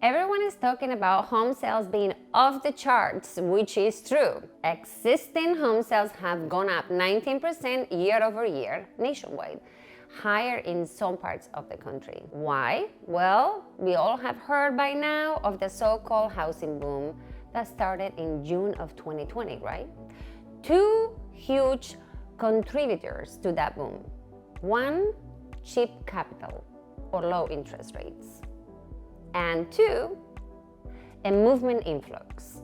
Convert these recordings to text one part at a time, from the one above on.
Everyone is talking about home sales being off the charts, which is true. Existing home sales have gone up 19% year over year nationwide, higher in some parts of the country. Why? Well, we all have heard by now of the so-called housing boom that started in June of 2020, right? Two huge contributors to that boom. One, cheap capital or low interest rates. And two, a movement influx.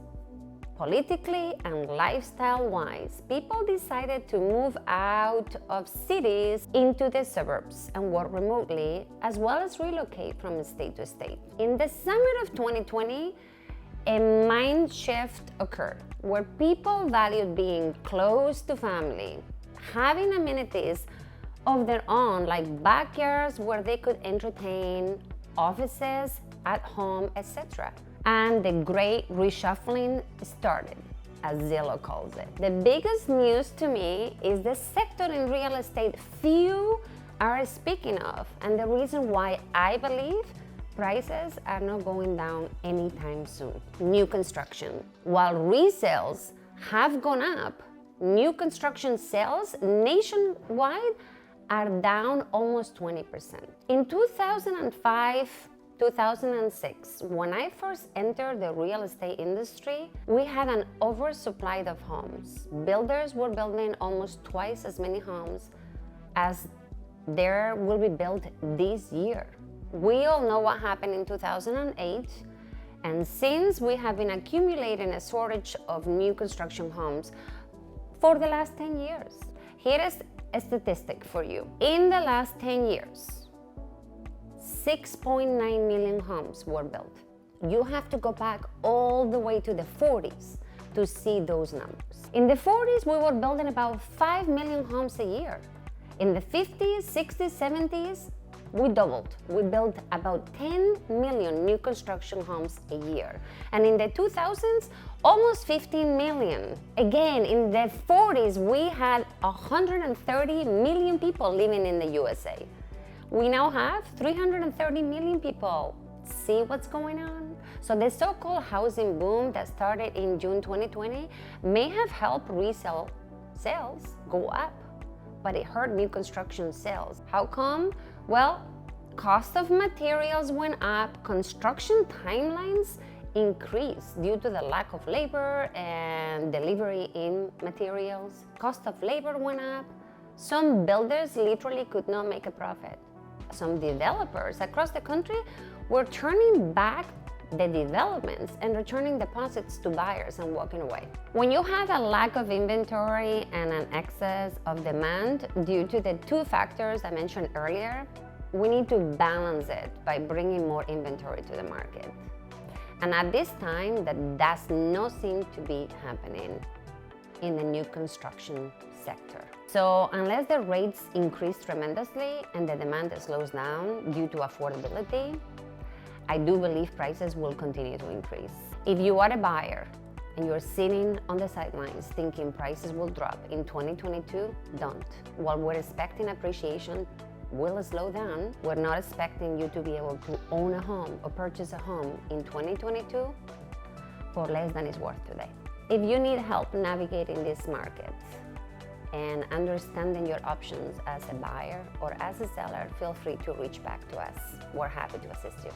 Politically and lifestyle-wise, people decided to move out of cities into the suburbs and work remotely, as well as relocate from state to state. In the summer of 2020, a mind shift occurred where people valued being close to family, having amenities of their own like backyards where they could entertain, offices at home, etc. And the great reshuffling started, as Zillow calls it. The biggest news to me is the sector in real estate few are speaking of, and the reason why I believe prices are not going down anytime soon. New construction. While resales have gone up, new construction sales nationwide are down almost 20%. In 2005, 2006, when I first entered the real estate industry, we had an oversupply of homes. Builders were building almost twice as many homes as there will be built this year. We all know what happened in 2008, and since we have been accumulating a shortage of new construction homes for the last 10 years. Here is a statistic for you. In the last 10 years, 6.9 million homes were built. You have to go back all the way to the 40s to see those numbers. In the 40s, we were building about 5 million homes a year. In the 50s, 60s, 70s, we doubled. We built about 10 million new construction homes a year. And in the 2000s, almost 15 million. Again, in the 40s, we had 130 million people living in the USA. We now have 330 million people. See what's going on? So the so-called housing boom that started in June 2020 may have helped resale sales go up, but it hurt new construction sales. How come? Well, cost of materials went up, construction timelines increased due to the lack of labor and delivery in materials. Cost of labor went up. Some builders literally could not make a profit. Some developers across the country were turning back the developments and returning deposits to buyers and walking away. When you have a lack of inventory and an excess of demand due to the two factors I mentioned earlier, we need to balance it by bringing more inventory to the market. And at this time, that does not seem to be happening in the new construction sector. So unless the rates increase tremendously and the demand slows down due to affordability, I do believe prices will continue to increase. If you are a buyer and you're sitting on the sidelines thinking prices will drop in 2022, don't. While we're expecting appreciation will slow down, we're not expecting you to be able to own a home or purchase a home in 2022 for less than it's worth today. If you need help navigating this market and understanding your options as a buyer or as a seller, feel free to reach back to us. We're happy to assist you.